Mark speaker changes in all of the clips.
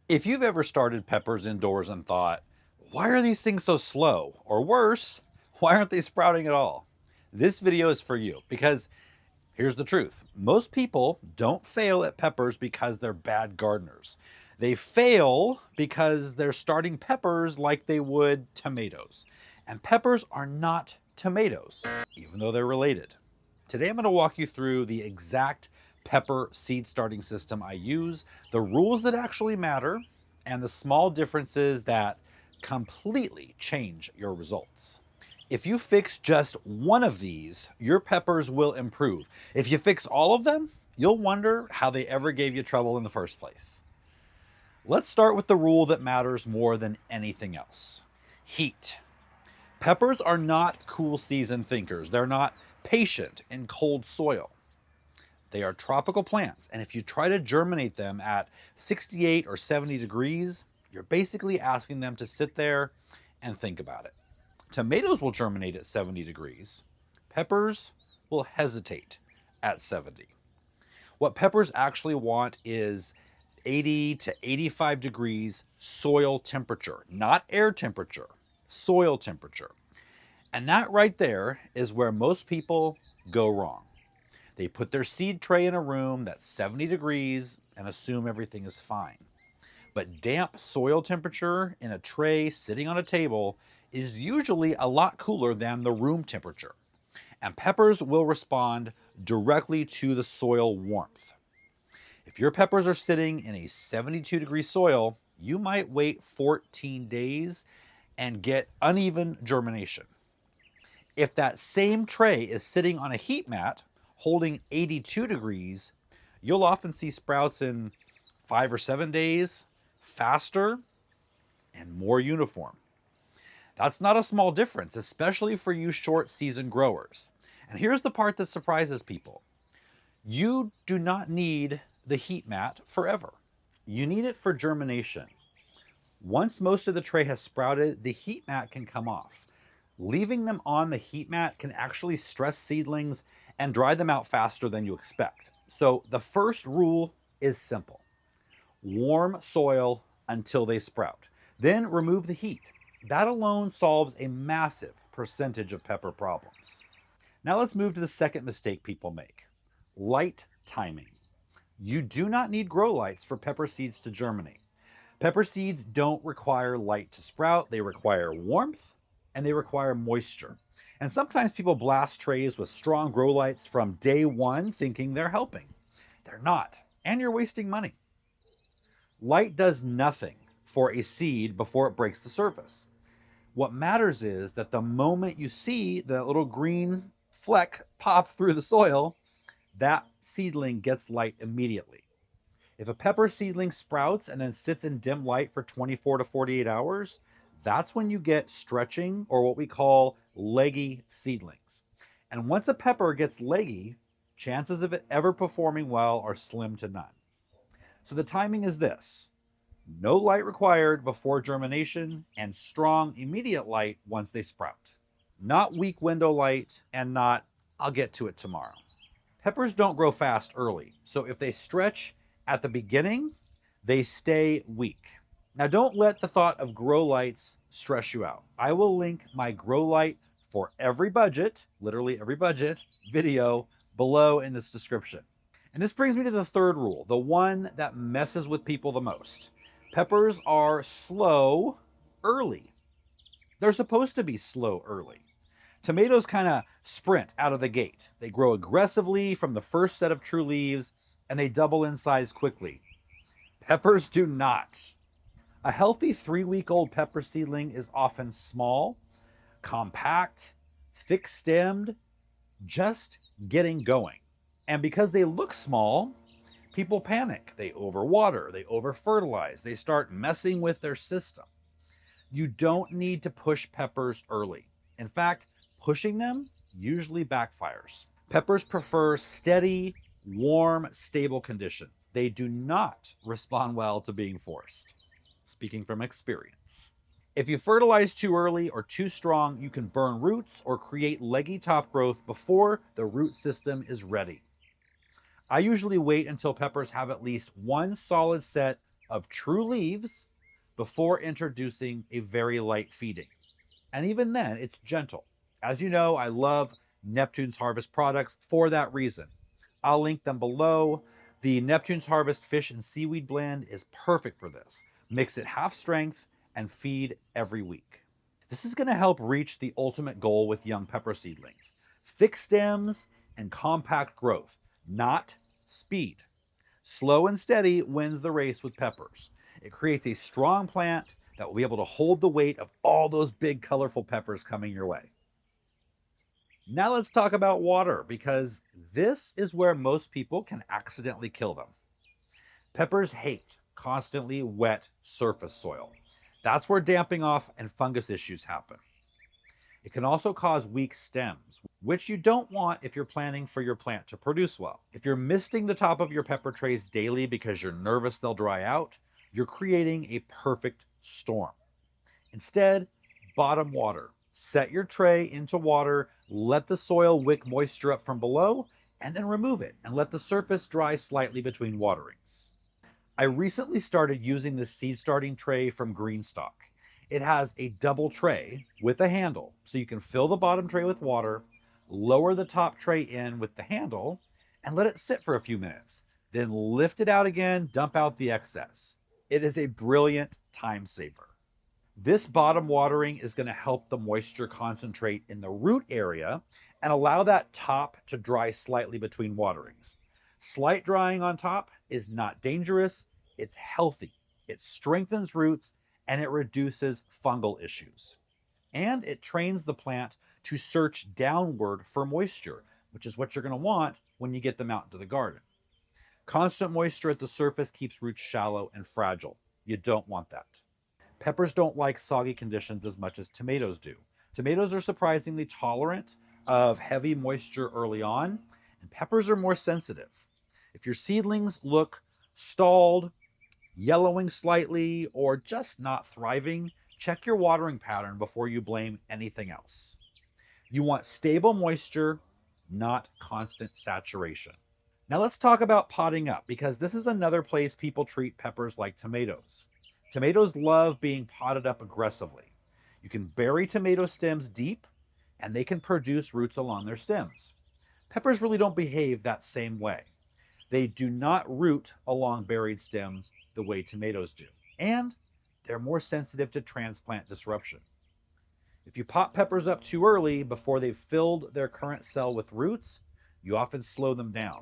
Speaker 1: If you've ever started peppers indoors and thought, why are these things so slow? Or worse, why aren't they sprouting at all? This video is for you because here's the truth. Most people don't fail at peppers because they're bad gardeners. They fail because they're starting peppers like they would tomatoes. And peppers are not tomatoes, even though they're related. Today I'm going to walk you through the exact pepper seed starting system I use, the rules that actually matter, and the small differences that completely change your results. If you fix just one of these, your peppers will improve. If you fix all of them, you'll wonder how they ever gave you trouble in the first place. Let's start with the rule that matters more than anything else: heat. Peppers are not cool season thinkers. They're not patient in cold soil. They are tropical plants, and if you try to germinate them at 68 or 70 degrees, you're basically asking them to sit there and think about it. Tomatoes will germinate at 70 degrees. Peppers will hesitate at 70. What peppers actually want is 80 to 85 degrees soil temperature, not air temperature, soil temperature. And that right there is where most people go wrong. They put their seed tray in a room that's 70 degrees and assume everything is fine. But damp soil temperature in a tray sitting on a table is usually a lot cooler than the room temperature. And peppers will respond directly to the soil warmth. If your peppers are sitting in a 72-degree soil, you might wait 14 days and get uneven germination. If that same tray is sitting on a heat mat holding 82 degrees, you'll often see sprouts in 5 or 7 days, faster and more uniform. That's not a small difference, especially for you short season growers. And here's the part that surprises people. You do not need the heat mat forever. You need it for germination. Once most of the tray has sprouted, the heat mat can come off. Leaving them on the heat mat can actually stress seedlings and dry them out faster than you expect. So the first rule is simple: warm soil until they sprout. Then remove the heat. That alone solves a massive percentage of pepper problems. Now let's move to the second mistake people make: light timing. You do not need grow lights for pepper seeds to germinate. Pepper seeds don't require light to sprout. They require warmth and they require moisture. And sometimes people blast trays with strong grow lights from day one thinking they're helping. They're not, and you're wasting money. Light does nothing for a seed before it breaks the surface. What matters is that the moment you see the little green fleck pop through the soil, that seedling gets light immediately. If a pepper seedling sprouts and then sits in dim light for 24 to 48 hours, that's when you get stretching, or what we call leggy seedlings. And once a pepper gets leggy, chances of it ever performing well are slim to none. So the timing is this: no light required before germination and strong immediate light once they sprout. Not weak window light and not "I'll get to it tomorrow." Peppers don't grow fast early, so if they stretch at the beginning, they stay weak. Now don't let the thought of grow lights stress you out. I will link my grow light for every budget, literally every budget, video below in this description. And this brings me to the third rule, the one that messes with people the most. Peppers are slow early. They're supposed to be slow early. Tomatoes kind of sprint out of the gate. They grow aggressively from the first set of true leaves and they double in size quickly. Peppers do not. A healthy 3-week-old pepper seedling is often small, compact, thick-stemmed, just getting going. And because they look small, people panic. They overwater, they over-fertilize, they start messing with their system. You don't need to push peppers early. In fact, pushing them usually backfires. Peppers prefer steady, warm, stable conditions. They do not respond well to being forced. Speaking from experience. If you fertilize too early or too strong, you can burn roots or create leggy top growth before the root system is ready. I usually wait until peppers have at least one solid set of true leaves before introducing a very light feeding. And even then, it's gentle. As you know, I love Neptune's Harvest products for that reason. I'll link them below. The Neptune's Harvest Fish and Seaweed blend is perfect for this. Mix it half strength and feed every week. This is going to help reach the ultimate goal with young pepper seedlings: thick stems and compact growth, not speed. Slow and steady wins the race with peppers. It creates a strong plant that will be able to hold the weight of all those big, colorful peppers coming your way. Now let's talk about water, because this is where most people can accidentally kill them. Peppers hate constantly wet surface soil. That's where damping off and fungus issues happen. It can also cause weak stems, which you don't want if you're planning for your plant to produce well. If you're misting the top of your pepper trays daily because you're nervous they'll dry out, you're creating a perfect storm. Instead, bottom water. Set your tray into water, let the soil wick moisture up from below, and then remove it and let the surface dry slightly between waterings. I recently started using this seed starting tray from GreenStalk. It has a double tray with a handle, so you can fill the bottom tray with water, lower the top tray in with the handle, and let it sit for a few minutes. Then lift it out again, dump out the excess. It is a brilliant time saver. This bottom watering is going to help the moisture concentrate in the root area and allow that top to dry slightly between waterings. Slight drying on top is not dangerous, it's healthy. It strengthens roots and it reduces fungal issues. And it trains the plant to search downward for moisture, which is what you're going to want when you get them out into the garden. Constant moisture at the surface keeps roots shallow and fragile. You don't want that. Peppers don't like soggy conditions as much as tomatoes do. Tomatoes are surprisingly tolerant of heavy moisture early on, and peppers are more sensitive. If your seedlings look stalled, yellowing slightly, or just not thriving, check your watering pattern before you blame anything else. You want stable moisture, not constant saturation. Now let's talk about potting up, because this is another place people treat peppers like tomatoes. Tomatoes love being potted up aggressively. You can bury tomato stems deep, and they can produce roots along their stems. Peppers really don't behave that same way. They do not root along buried stems the way tomatoes do, and they're more sensitive to transplant disruption. If you pot peppers up too early before they've filled their current cell with roots, you often slow them down.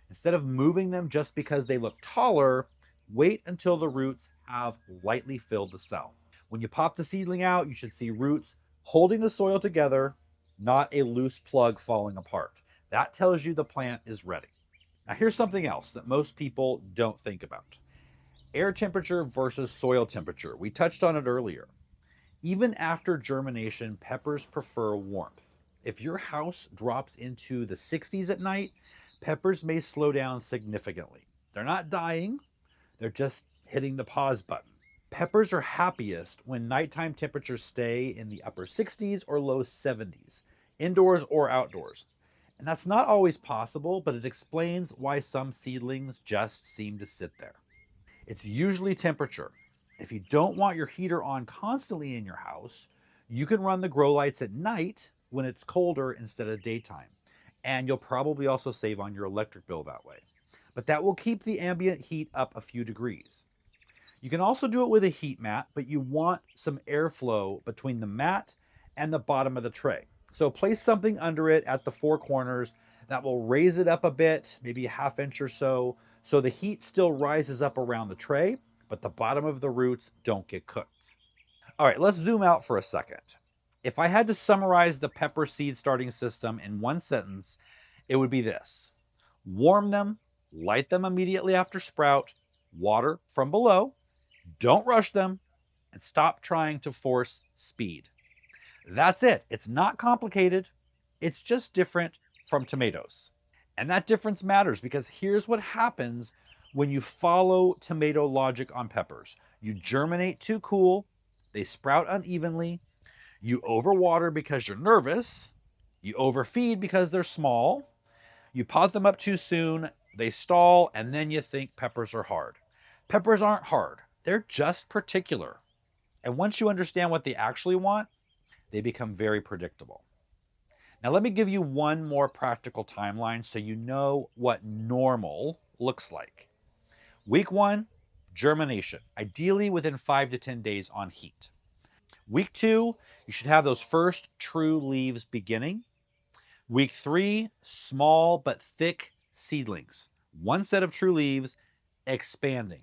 Speaker 1: Instead of moving them just because they look taller, wait until the roots have lightly filled the cell. When you pop the seedling out, you should see roots holding the soil together, not a loose plug falling apart. That tells you the plant is ready. Now here's something else that most people don't think about. Air temperature versus soil temperature. We touched on it earlier. Even after germination, peppers prefer warmth. If your house drops into the 60s at night, peppers may slow down significantly. They're not dying, they're just hitting the pause button. Peppers are happiest when nighttime temperatures stay in the upper 60s or low 70s, indoors or outdoors. And that's not always possible, but it explains why some seedlings just seem to sit there. It's usually temperature. If you don't want your heater on constantly in your house, you can run the grow lights at night when it's colder instead of daytime. And you'll probably also save on your electric bill that way. But that will keep the ambient heat up a few degrees. You can also do it with a heat mat, but you want some airflow between the mat and the bottom of the tray. So place something under it at the four corners that will raise it up a bit, maybe a half inch or so the heat still rises up around the tray, but the bottom of the roots don't get cooked. All right, let's zoom out for a second. If I had to summarize the pepper seed starting system in one sentence, it would be this: warm them, light them immediately after sprout, water from below, don't rush them, and stop trying to force speed. That's it. It's not complicated. It's just different from tomatoes. And that difference matters because here's what happens when you follow tomato logic on peppers. You germinate too cool, they sprout unevenly, you overwater because you're nervous, you overfeed because they're small, you pot them up too soon, they stall, and then you think peppers are hard. Peppers aren't hard. They're just particular. And once you understand what they actually want, they become very predictable. Now, let me give you one more practical timeline so you know what normal looks like. Week 1, germination, ideally within 5 to 10 days on heat. Week 2, you should have those first true leaves beginning. Week 3, small but thick seedlings. One set of true leaves expanding.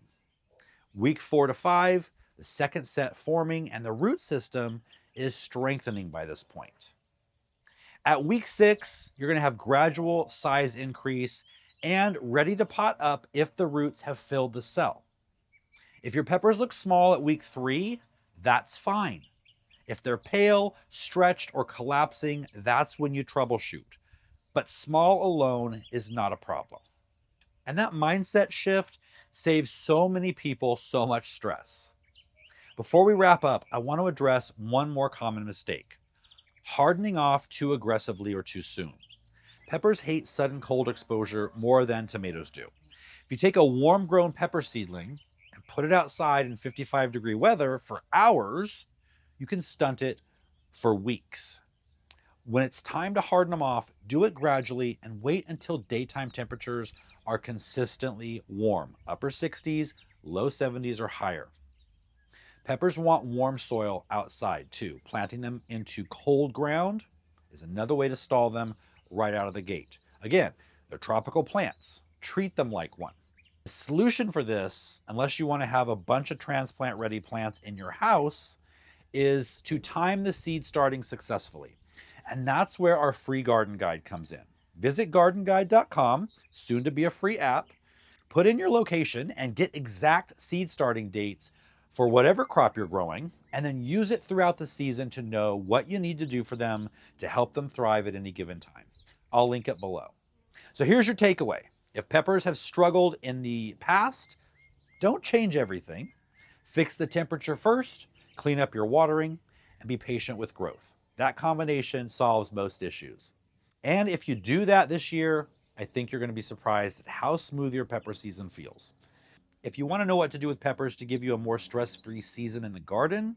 Speaker 1: Week 4 to 5, the second set forming, and the root system is strengthening by this point. At week 6, you're going to have gradual size increase and ready to pot up if the roots have filled the cell. If your peppers look small at week 3, that's fine. If they're pale, stretched, or collapsing, that's when you troubleshoot. But small alone is not a problem. And that mindset shift saves so many people so much stress. Before we wrap up, I want to address one more common mistake: hardening off too aggressively or too soon. Peppers hate sudden cold exposure more than tomatoes do. If you take a warm-grown pepper seedling and put it outside in 55-degree weather for hours, you can stunt it for weeks. When it's time to harden them off, do it gradually and wait until daytime temperatures are consistently warm, upper 60s, low 70s, or higher. Peppers want warm soil outside too. Planting them into cold ground is another way to stall them right out of the gate. Again, they're tropical plants. Treat them like one. The solution for this, unless you want to have a bunch of transplant ready plants in your house, is to time the seed starting successfully. And that's where our free garden guide comes in. Visit GardenGuide.com, soon to be a free app. Put in your location and get exact seed starting dates for whatever crop you're growing, and then use it throughout the season to know what you need to do for them to help them thrive at any given time. I'll link it below. So here's your takeaway. If peppers have struggled in the past, don't change everything. Fix the temperature first, clean up your watering, and be patient with growth. That combination solves most issues. And if you do that this year, I think you're going to be surprised at how smooth your pepper season feels. If you want to know what to do with peppers to give you a more stress-free season in the garden,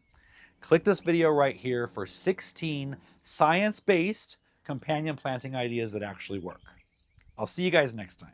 Speaker 1: click this video right here for 16 science-based companion planting ideas that actually work. I'll see you guys next time.